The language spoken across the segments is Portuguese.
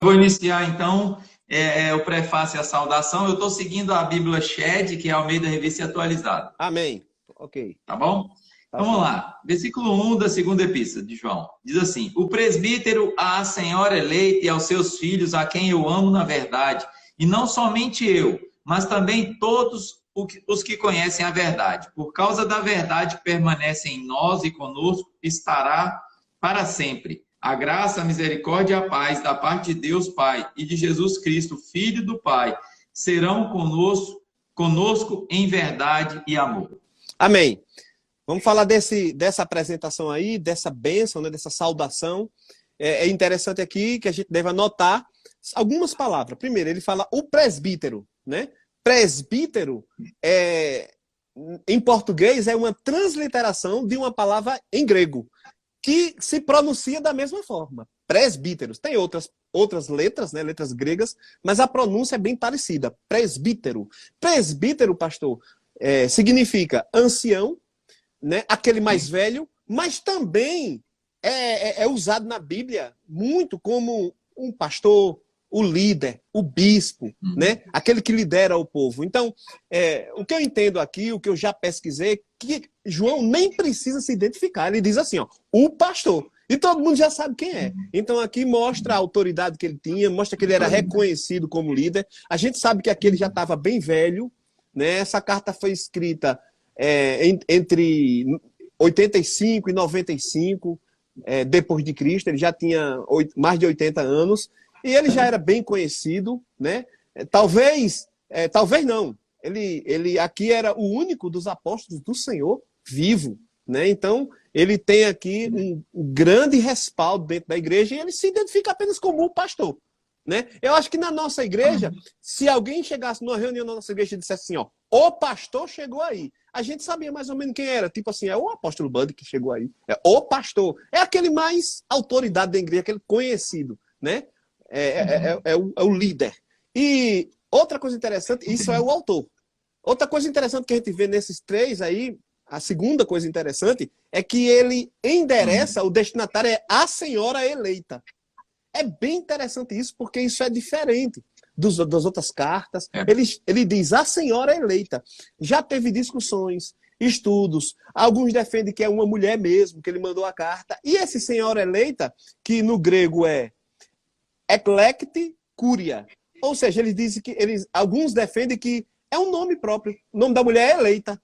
Vou iniciar, então, o prefácio e a saudação. Eu estou seguindo a Bíblia Shed, que é a Almeida Revista Atualizada. Amém. Ok, Tá bom? tá Então, vamos certo. lá. Versículo 1 da segunda epístola de João. Diz assim: O presbítero à senhora eleita e aos seus filhos, a quem eu amo na verdade, e não somente eu, mas também todos os que conhecem a verdade. Por causa da verdade que permanece em nós e conosco, estará para sempre. A graça, a misericórdia e a paz da parte de Deus Pai e de Jesus Cristo, Filho do Pai, serão conosco em verdade e amor. Amém. Vamos falar dessa apresentação aí, dessa bênção, né, dessa saudação. É interessante aqui que a gente deve anotar algumas palavras. Primeiro, ele fala o presbítero, né? Presbítero, em português, é uma transliteração de uma palavra em grego, que se pronuncia da mesma forma. Presbíteros. Tem outras letras, né, letras gregas, mas a pronúncia é bem parecida. Presbítero. Presbítero, pastor, significa ancião, né, aquele mais velho, mas também é usado na Bíblia muito como um pastor, o líder, o bispo, né, aquele que lidera o povo. Então, o que eu entendo aqui, o que eu já pesquisei, que João nem precisa se identificar. Ele diz assim, ó, o pastor. E todo mundo já sabe quem é. Então aqui mostra a autoridade que ele tinha, mostra que ele era reconhecido como líder. A gente sabe que aqui ele já estava bem velho, né? Essa carta foi escrita entre 85 e 95 depois de Cristo. Ele já tinha mais de 80 anos e ele já era bem conhecido, né? Talvez não. Ele aqui era o único dos apóstolos do Senhor vivo, né? Então, ele tem aqui um grande respaldo dentro da igreja e ele se identifica apenas como o pastor, né? Eu acho que na nossa igreja, se alguém chegasse numa reunião na nossa igreja e dissesse assim, ó, o pastor chegou aí, a gente sabia mais ou menos quem era. Tipo assim, é o apóstolo Bud que chegou aí. É o pastor. É aquele mais autoridade da igreja, aquele conhecido, né? É o líder. E outra coisa interessante, isso é o autor. Outra coisa interessante que a gente vê nesses três aí, a segunda coisa interessante, é que ele endereça, o destinatário é a senhora eleita. É bem interessante isso, porque isso é diferente das outras cartas. Ele diz a senhora eleita. Já teve discussões, estudos, alguns defendem que é uma mulher mesmo, que ele mandou a carta. E esse senhora eleita, que no grego é eklekti kuria. Ou seja, eles dizem que alguns defendem que é um nome próprio. O nome da mulher é eleita.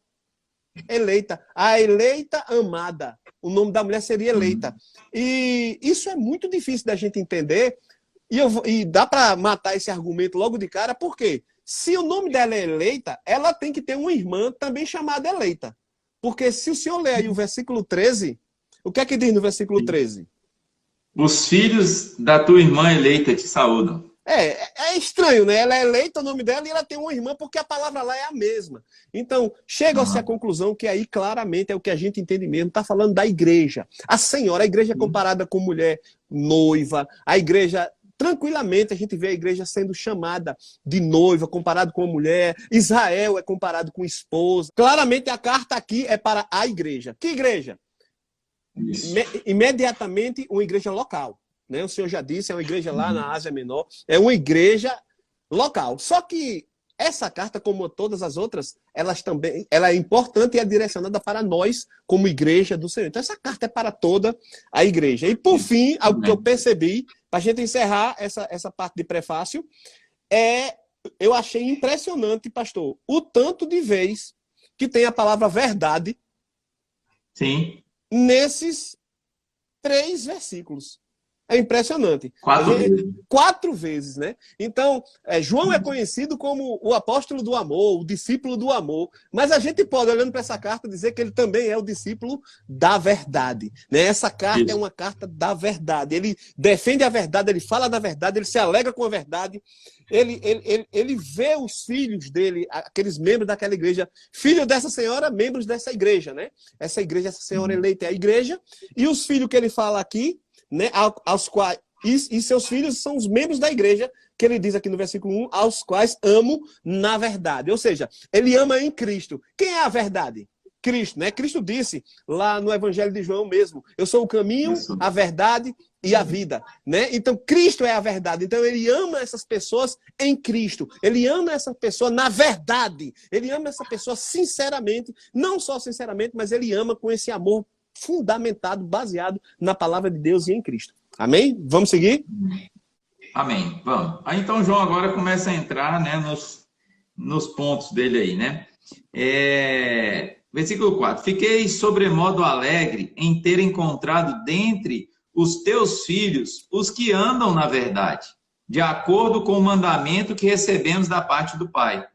Eleita. A eleita amada. O nome da mulher seria eleita. E isso é muito difícil da gente entender. E dá para matar esse argumento logo de cara, porque se o nome dela é eleita, ela tem que ter uma irmã também chamada eleita. Porque se o senhor ler aí o versículo 13, o que é que diz no versículo 13? Os filhos da tua irmã eleita te saúdam. É estranho, né? Ela é eleita, o nome dela, e ela tem uma irmã, porque a palavra lá é a mesma. Então, chega-se à conclusão que aí claramente é o que a gente entende mesmo, está falando da igreja. A senhora, a igreja é comparada com mulher noiva, a igreja, tranquilamente, a gente vê a igreja sendo chamada de noiva, comparado com a mulher. Israel é comparado com esposa. Claramente a carta aqui é para a igreja. Que igreja? Imediatamente uma igreja local. Né? O senhor já disse, é uma igreja lá na Ásia Menor, é uma igreja local. Só que essa carta, como todas as outras, ela é importante e é direcionada para nós, como igreja do Senhor. Então, essa carta é para toda a igreja. E, por fim, algo que eu percebi, para a gente encerrar essa parte de prefácio, eu achei impressionante, pastor, o tanto de vez que tem a palavra verdade Sim. nesses 3 versículos. É impressionante. 4 vezes, né? Então, João é conhecido como o apóstolo do amor, o discípulo do amor, mas a gente pode, olhando para essa carta, dizer que ele também é o discípulo da verdade. Né? Essa carta é uma carta da verdade. Ele defende a verdade, ele fala da verdade, ele se alegra com a verdade, ele vê os filhos dele, aqueles membros daquela igreja, filho dessa senhora, membros dessa igreja, né? Essa igreja, essa senhora eleita é a igreja, e os filhos que ele fala aqui, né, aos quais, e seus filhos são os membros da igreja, que ele diz aqui no versículo 1, aos quais amo na verdade. Ou seja, ele ama em Cristo. Quem é a verdade? Cristo, né? Cristo disse lá no Evangelho de João mesmo, eu sou o caminho, a verdade e a vida, né? Então, Cristo é a verdade. Então, ele ama essas pessoas em Cristo. Ele ama essa pessoa na verdade. Ele ama essa pessoa sinceramente, não só sinceramente, mas ele ama com esse amor fundamentado, baseado na palavra de Deus e em Cristo. Amém? Vamos seguir? Amém. Vamos. Aí, então, João agora começa a entrar, né, nos pontos dele aí, né? Versículo 4. Fiquei sobremodo alegre em ter encontrado dentre os teus filhos os que andam na verdade, de acordo com o mandamento que recebemos da parte do Pai.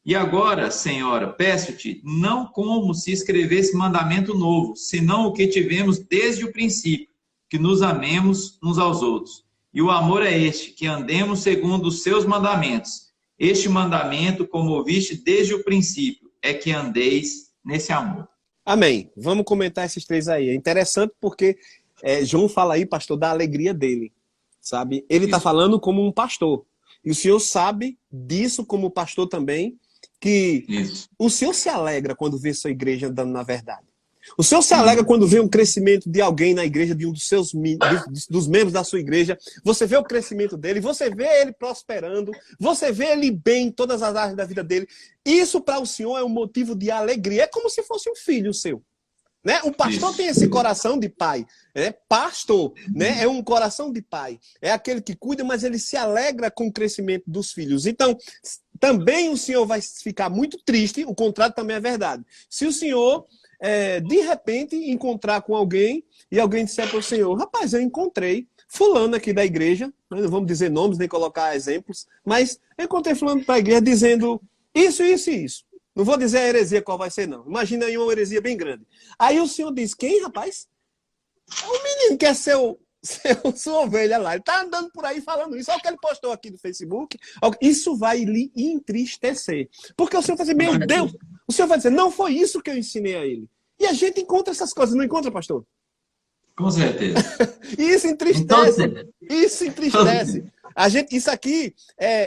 E agora, Senhora, peço-te, não como se escrevesse mandamento novo, senão o que tivemos desde o princípio, que nos amemos uns aos outros. E o amor é este, que andemos segundo os seus mandamentos. Este mandamento, como ouviste desde o princípio, é que andeis nesse amor. Amém. Vamos comentar esses três aí. É interessante porque João fala aí, pastor, da alegria dele, sabe? Ele está falando como um pastor. E o senhor sabe disso como pastor também, que o senhor se alegra quando vê sua igreja andando na verdade. O senhor se alegra quando vê um crescimento de alguém na igreja, de um dos membros da sua igreja. Você vê o crescimento dele, você vê ele prosperando, você vê ele bem em todas as áreas da vida dele. Isso para o senhor é um motivo de alegria. É como se fosse um filho seu. Né? O pastor tem esse coração de pai. Pastor, né? É um coração de pai. É aquele que cuida, mas ele se alegra com o crescimento dos filhos. Então, também o senhor vai ficar muito triste, o contrário também é verdade. Se o senhor... de repente, encontrar com alguém e alguém disser para o senhor, rapaz, eu encontrei fulano aqui da igreja, não vamos dizer nomes, nem colocar exemplos, mas eu encontrei fulano da igreja dizendo isso, isso e isso. Não vou dizer a heresia qual vai ser, não. Imagina aí uma heresia bem grande. Aí o senhor diz, quem, rapaz? O menino que é sua ovelha lá. Ele está andando por aí falando isso. Olha o que ele postou aqui no Facebook. Isso vai lhe entristecer. Porque o senhor vai dizer, meu Deus, o senhor vai dizer, não foi isso que eu ensinei a ele. E a gente encontra essas coisas, não encontra, pastor? Com certeza. Isso entristece. Isso entristece.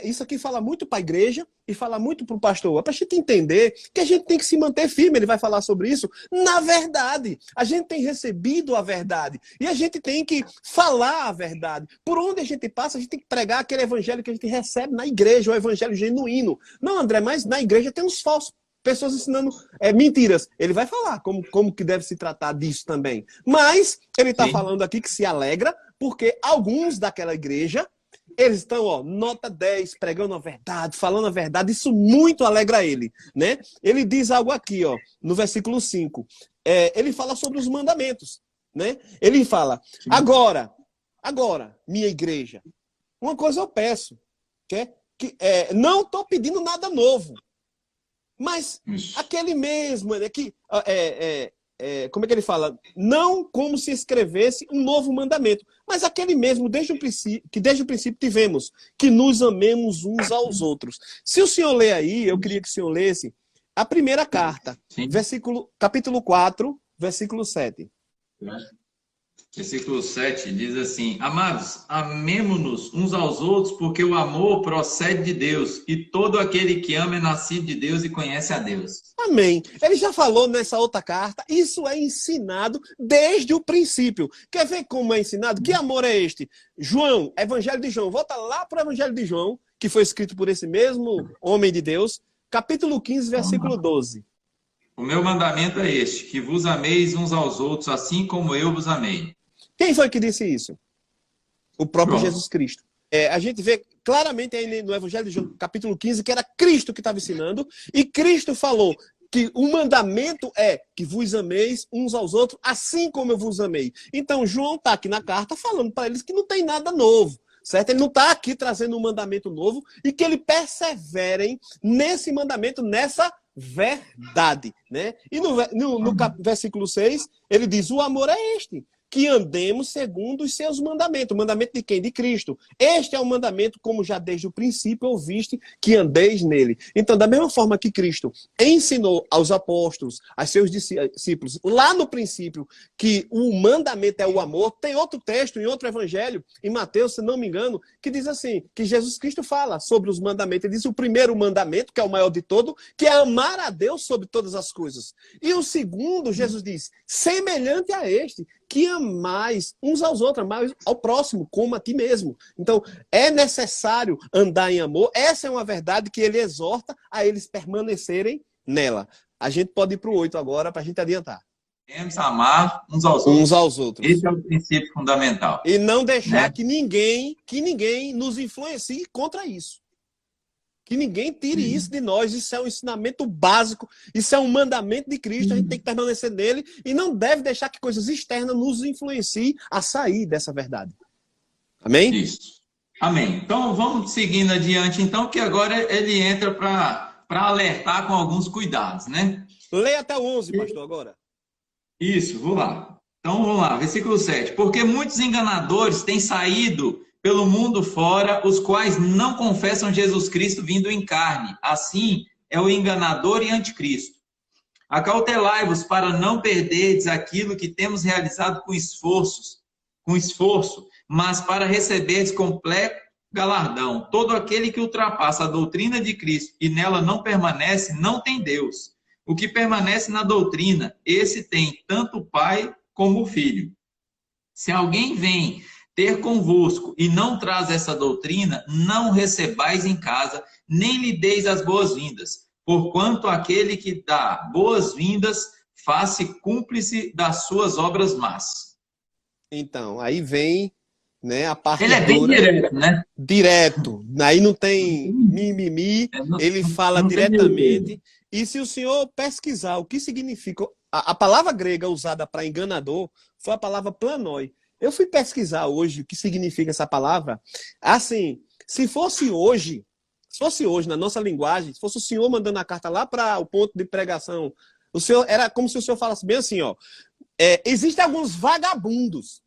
Isso aqui fala muito para a igreja e fala muito para o pastor. É para a gente entender que a gente tem que se manter firme. Ele vai falar sobre isso. Na verdade, a gente tem recebido a verdade e a gente tem que falar a verdade. Por onde a gente passa, a gente tem que pregar aquele evangelho que a gente recebe na igreja, o evangelho genuíno. Não, André, mas na igreja tem uns falsos. Pessoas ensinando mentiras. Ele vai falar como que deve se tratar disso também. Mas ele está falando aqui que se alegra porque alguns daquela igreja, eles estão, nota 10, pregando a verdade, falando a verdade. Isso muito alegra ele, né? Ele diz algo aqui, no versículo 5. Ele fala sobre os mandamentos, né? Ele fala, agora, minha igreja, uma coisa eu peço, não estou pedindo nada novo. Mas aquele mesmo, como é que ele fala? Não como se escrevesse um novo mandamento, mas aquele mesmo que desde o princípio tivemos, que nos amemos uns aos outros. Se o senhor ler aí, eu queria que o senhor lesse a primeira carta, capítulo 4, versículo 7. Versículo 7 diz assim, amados, amemo-nos uns aos outros, porque o amor procede de Deus, e todo aquele que ama é nascido de Deus e conhece a Deus. Amém. Ele já falou nessa outra carta, isso é ensinado desde o princípio. Quer ver como é ensinado? Que amor é este? João, Evangelho de João, volta lá para o Evangelho de João, que foi escrito por esse mesmo homem de Deus, capítulo 15, versículo 12. O meu mandamento é este, que vos ameis uns aos outros, assim como eu vos amei. Quem foi que disse isso? O próprio Jesus Cristo. A gente vê claramente aí no Evangelho de João, capítulo 15, que era Cristo que estava ensinando, e Cristo falou que o mandamento é que vos ameis uns aos outros, assim como eu vos amei. Então, João está aqui na carta falando para eles que não tem nada novo, certo? Ele não está aqui trazendo um mandamento novo e que eles perseverem nesse mandamento, nessa verdade, né? E no versículo 6, ele diz, o amor é este, que andemos segundo os seus mandamentos. O mandamento de quem? De Cristo. Este é o mandamento, como já desde o princípio ouviste, que andeis nele. Então, da mesma forma que Cristo ensinou aos apóstolos, aos seus discípulos, lá no princípio, que o mandamento é o amor, tem outro texto, em outro evangelho, em Mateus, se não me engano, que diz assim, que Jesus Cristo fala sobre os mandamentos. Ele diz o primeiro mandamento, que é o maior de todo, que é amar a Deus sobre todas as coisas. E o segundo, Jesus diz, semelhante a este, que amais uns aos outros, amais ao próximo, como a ti mesmo. Então, é necessário andar em amor. Essa é uma verdade que ele exorta a eles permanecerem nela. A gente pode ir para o 8 agora, para a gente adiantar. Devemos amar uns aos Uns outros. aos outros. Esse é o princípio fundamental. E não deixar né? que ninguém nos influencie contra isso. Que ninguém tire isso de nós. Isso é um ensinamento básico. Isso é um mandamento de Cristo. A gente tem que permanecer nele e não deve deixar que coisas externas nos influenciem a sair dessa verdade. Amém? Isso. Amém. Então, vamos seguindo adiante, então, que agora ele entra para alertar com alguns cuidados, né? Leia até o 11, pastor, agora. Isso, vou lá. Então, vamos lá, versículo 7. Porque muitos enganadores têm saído pelo mundo fora, os quais não confessam Jesus Cristo vindo em carne. Assim, é o enganador e anticristo. Acautelai-vos para não perderdes aquilo que temos realizado com esforço, mas para receberdes completo galardão. Todo aquele que ultrapassa a doutrina de Cristo e nela não permanece, não tem Deus. O que permanece na doutrina, esse tem tanto o Pai como o Filho. Se alguém vem ter convosco e não traz essa doutrina, não recebais em casa, nem lhe deis as boas-vindas, porquanto aquele que dá boas-vindas faz-se cúmplice das suas obras más. Então, aí vem, né, a parte Ele é bem direto, né? Direto. Aí não tem mimimi, ele fala diretamente. E se o senhor pesquisar o que significa... A palavra grega usada para enganador foi a palavra planoi. Eu fui pesquisar hoje o que significa essa palavra. Assim, se fosse hoje na nossa linguagem, se fosse o senhor mandando a carta lá para o ponto de pregação, o senhor era como se o senhor falasse bem assim, ó. Existem alguns vagabundos.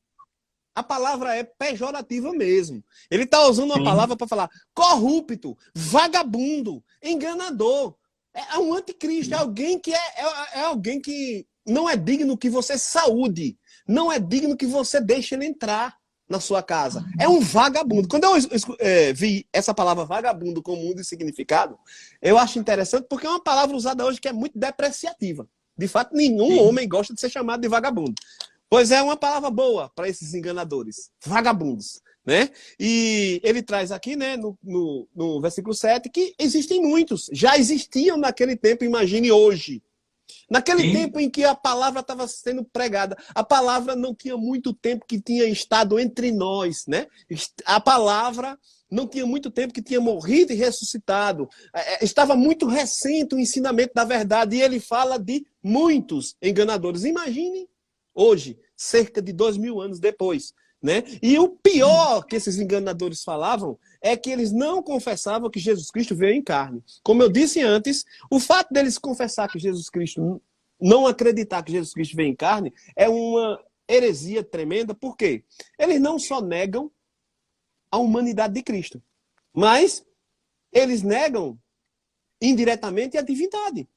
A palavra é pejorativa mesmo. Ele está usando uma palavra para falar corrupto, vagabundo, enganador. É um anticristo, é alguém que é alguém que não é digno que você saúde, não é digno que você deixe ele entrar na sua casa. É um vagabundo. Quando eu vi essa palavra vagabundo com mundo de significado, eu acho interessante porque é uma palavra usada hoje que é muito depreciativa. De fato, nenhum homem gosta de ser chamado de vagabundo. Pois é uma palavra boa para esses enganadores, vagabundos, né? E ele traz aqui, né, no versículo 7, que existem muitos, já existiam naquele tempo, imagine hoje. Naquele tempo em que a palavra estava sendo pregada, a palavra não tinha muito tempo que tinha estado entre nós, né? A palavra não tinha muito tempo que tinha morrido e ressuscitado. Estava muito recente o ensinamento da verdade e ele fala de muitos enganadores. Imagine hoje, cerca de 2000 anos depois, né? E o pior que esses enganadores falavam é que eles não confessavam que Jesus Cristo veio em carne. Como eu disse antes, o fato deles confessar que Jesus Cristo, não acreditar que Jesus Cristo veio em carne, é uma heresia tremenda. Por quê? Eles não só negam a humanidade de Cristo, mas eles negam indiretamente a divindade.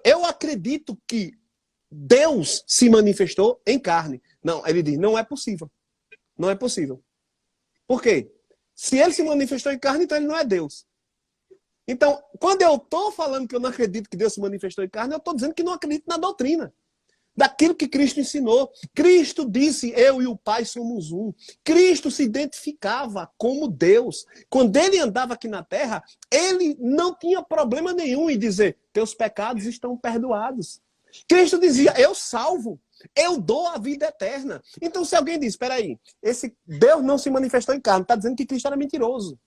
Eu acredito que Deus se manifestou em carne. Não, ele diz, não é possível. Não é possível. Por quê? Se ele se manifestou em carne, então ele não é Deus. Então, quando eu estou falando que eu não acredito que Deus se manifestou em carne, eu estou dizendo que não acredito na doutrina. Daquilo que Cristo ensinou. Cristo disse, eu e o Pai somos um. Cristo se identificava como Deus. Quando ele andava aqui na terra, ele não tinha problema nenhum em dizer, teus pecados estão perdoados. Cristo dizia, eu salvo, eu dou a vida eterna. Então, se alguém diz, espera aí, esse Deus não se manifestou em carne, está dizendo que Cristo era mentiroso,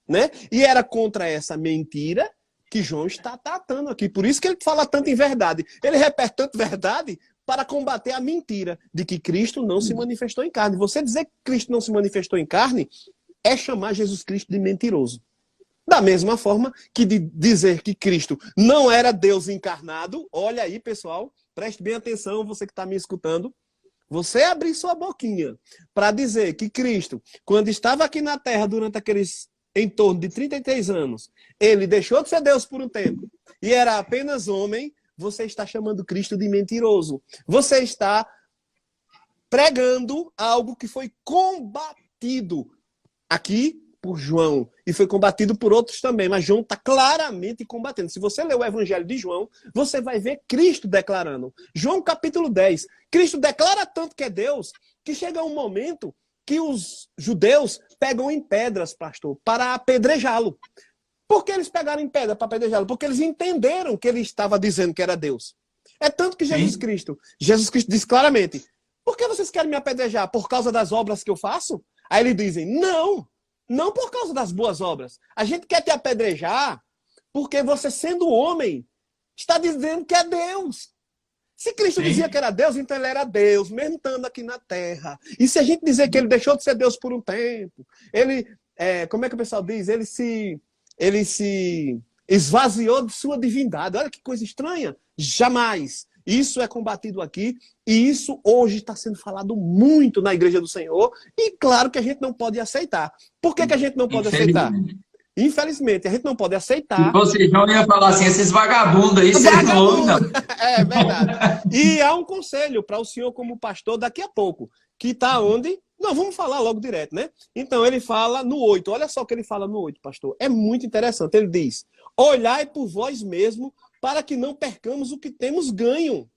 né? E era contra essa mentira que João está tratando aqui. Por isso que ele fala tanto em verdade. Ele repete tanto verdade para combater a mentira de que Cristo não se manifestou em carne. Você dizer que Cristo não se manifestou em carne é chamar Jesus Cristo de mentiroso. Da mesma forma que de dizer que Cristo não era Deus encarnado, olha aí, pessoal, preste bem atenção, você que está me escutando, você abrir sua boquinha para dizer que Cristo, quando estava aqui na Terra durante aqueles em torno de 33 anos, ele deixou de ser Deus por um tempo e era apenas homem, você está chamando Cristo de mentiroso. Você está pregando algo que foi combatido aqui por João e foi combatido por outros também, mas João está claramente combatendo. Se você ler o Evangelho de João, você vai ver Cristo declarando. João capítulo 10, Cristo declara tanto que é Deus, que chega um momento que os judeus pegam em pedras, pastor, para apedrejá-lo. Por que eles pegaram em pedra para apedrejá-lo? Porque eles entenderam que ele estava dizendo que era Deus. É tanto que Jesus Cristo diz claramente, por que vocês querem me apedrejar? Por causa das obras que eu faço? Aí eles dizem, não por causa das boas obras. A gente quer te apedrejar porque você, sendo homem, está dizendo que é Deus. Se Cristo dizia que era Deus, então ele era Deus, mesmo estando aqui na terra. E se a gente dizer que ele deixou de ser Deus por um tempo, ele, como é que o pessoal diz? Ele se esvaziou de sua divindade. Olha que coisa estranha. Jamais. Isso é combatido aqui e isso hoje está sendo falado muito na Igreja do Senhor e claro que a gente não pode aceitar. Por que a gente não pode aceitar? Infelizmente, a gente não pode aceitar. E você já ia falar assim, esses vagabundos aí, vocês não ouvem, não. É verdade. E há um conselho para o senhor como pastor daqui a pouco, que está onde? Não, vamos falar logo direto, né? Então, ele fala no 8. Olha só o que ele fala no 8, pastor. É muito interessante. Ele diz, olhai por vós mesmo para que não percamos o que temos ganho.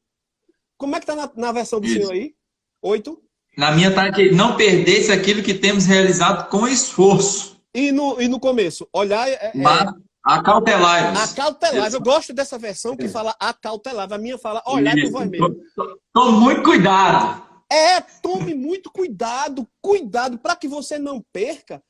Como é que está na versão do senhor aí? 8? Na minha tá aqui, não perdesse aquilo que temos realizado com esforço. E no começo, olhar... Acautelai-vos. Acautelai-vos. Eu gosto dessa versão que fala acautelai-vos. A minha fala olhar por vós mesmo. Tome muito cuidado. Tome muito cuidado. Cuidado para que você não perca,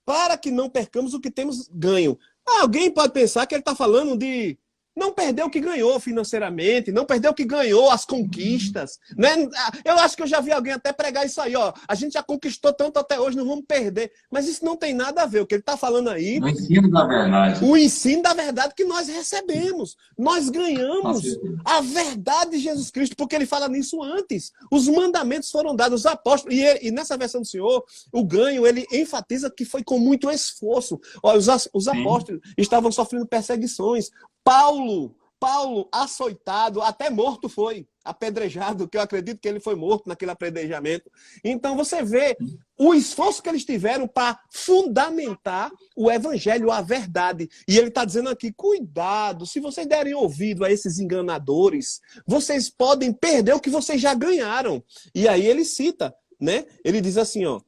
para que não percamos o que temos ganho. Alguém pode pensar que ele está falando de não perder o que ganhou financeiramente, não perder o que ganhou, as conquistas. Né? Eu acho que eu já vi alguém até pregar isso aí. Ó. A gente já conquistou tanto até hoje, não vamos perder. Mas isso não tem nada a ver. O que ele está falando aí... O ensino da verdade. O ensino da verdade que nós recebemos. Nós ganhamos a verdade de Jesus Cristo, porque ele fala nisso antes. Os mandamentos foram dados aos apóstolos. E nessa versão do Senhor, o ganho, ele enfatiza que foi com muito esforço. Olha, os apóstolos estavam sofrendo perseguições. Paulo, açoitado, até morto foi, apedrejado, que eu acredito que ele foi morto naquele apedrejamento. Então você vê o esforço que eles tiveram para fundamentar o evangelho, a verdade. E ele está dizendo aqui, cuidado, se vocês derem ouvido a esses enganadores, vocês podem perder o que vocês já ganharam. E aí ele cita, né? Ele diz assim, ó,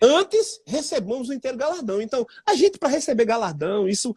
antes recebamos o inteiro galardão. Então, a gente, para receber galardão, isso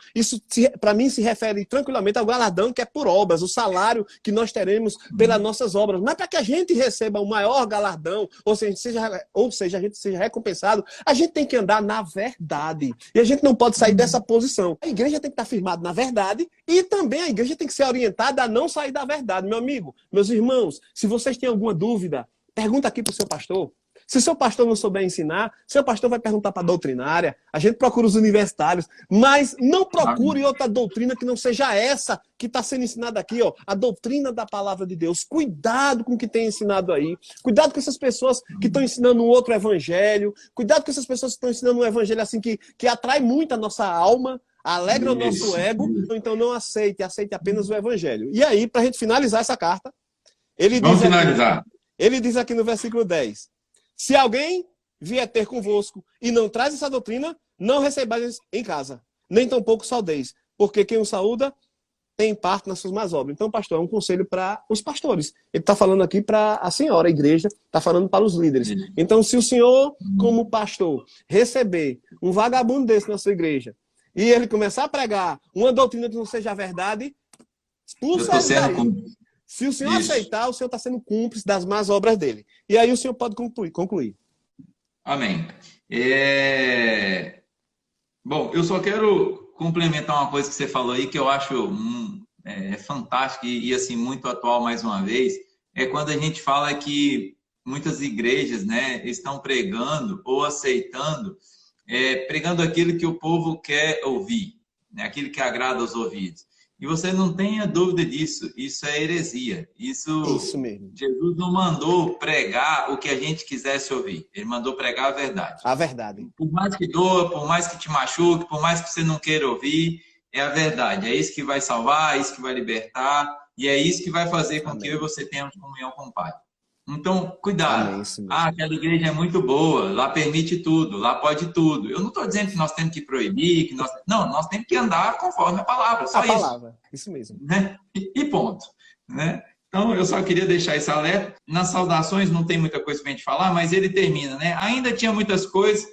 para mim se refere tranquilamente ao galardão que é por obras, o salário que nós teremos pelas nossas obras. Mas para que a gente receba o maior galardão, ou seja, a gente seja recompensado, a gente tem que andar na verdade. E a gente não pode sair dessa posição. A igreja tem que estar firmada na verdade e também a igreja tem que ser orientada a não sair da verdade. Meu amigo, meus irmãos, se vocês têm alguma dúvida, pergunta aqui para o seu pastor. Se seu pastor não souber ensinar, seu pastor vai perguntar para a doutrinária. A gente procura os universitários, mas não procure outra doutrina que não seja essa que está sendo ensinada aqui, ó, a doutrina da palavra de Deus. Cuidado com o que tem ensinado aí. Cuidado com essas pessoas que estão ensinando um outro evangelho. Cuidado com essas pessoas que estão ensinando um evangelho assim que atrai muito a nossa alma, alegra o nosso ego. Então não aceite apenas o evangelho. E aí, para a gente finalizar essa carta, ele diz aqui no versículo 10. Se alguém vier ter convosco e não traz essa doutrina, não recebais em casa, nem tampouco saudeis, porque quem o saúda tem parte nas suas más obras. Então, pastor, é um conselho para os pastores. Ele está falando aqui para a senhora, a igreja, está falando para os líderes. Então, se o senhor, como pastor, receber um vagabundo desse na sua igreja, e ele começar a pregar uma doutrina que não seja a verdade, expulsa ele daí. Se o senhor aceitar, o senhor está sendo cúmplice das más obras dele. E aí o senhor pode concluir. Amém. Bom, eu só quero complementar uma coisa que você falou aí, que eu acho fantástico e assim, muito atual mais uma vez, é quando a gente fala que muitas igrejas, né, estão pregando ou aceitando, pregando aquilo que o povo quer ouvir, né, aquilo que agrada aos ouvidos. E você não tenha dúvida disso, isso é heresia. Isso mesmo. Jesus não mandou pregar o que a gente quisesse ouvir. Ele mandou pregar a verdade. A verdade. Por mais que doa, por mais que te machuque, por mais que você não queira ouvir, é a verdade. É isso que vai salvar, é isso que vai libertar, e é isso que vai fazer com que eu e você tenhamos comunhão com o Pai. Então, cuidado. Amém, isso mesmo. Ah, aquela igreja é muito boa, lá permite tudo, lá pode tudo. Eu não estou dizendo que nós temos que proibir, que nós... Não, nós temos que andar conforme a palavra, só A isso. palavra, isso mesmo. Né? E ponto. Né? Então, eu só queria deixar esse alerta. Nas saudações não tem muita coisa para a gente falar, mas ele termina, né? Ainda tinha muitas coisas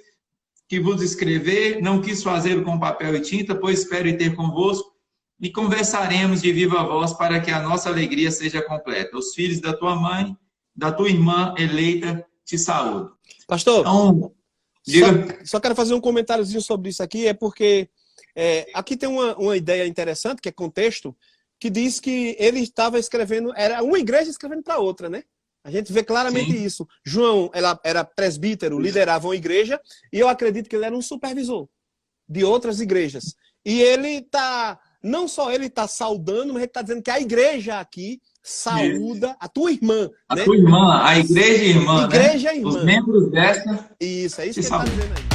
que vos escrever, não quis fazê-lo com papel e tinta, pois espero ir ter convosco e conversaremos de viva voz para que a nossa alegria seja completa. Os filhos da tua mãe, da tua irmã eleita, te saúdam. Pastor, então, diga. Só quero fazer um comentáriozinho sobre isso aqui, é porque aqui tem uma ideia interessante, que é contexto, que diz que ele estava escrevendo, era uma igreja escrevendo para outra, né? A gente vê claramente Sim. isso. João era presbítero, liderava uma igreja, e eu acredito que ele era um supervisor de outras igrejas. E ele está, não só ele está saudando, mas ele está dizendo que a igreja aqui saúda a tua irmã. A né? tua irmã, a igreja irmã, igreja né? irmã. Os membros dessa. Isso, é isso que ele está dizendo aí.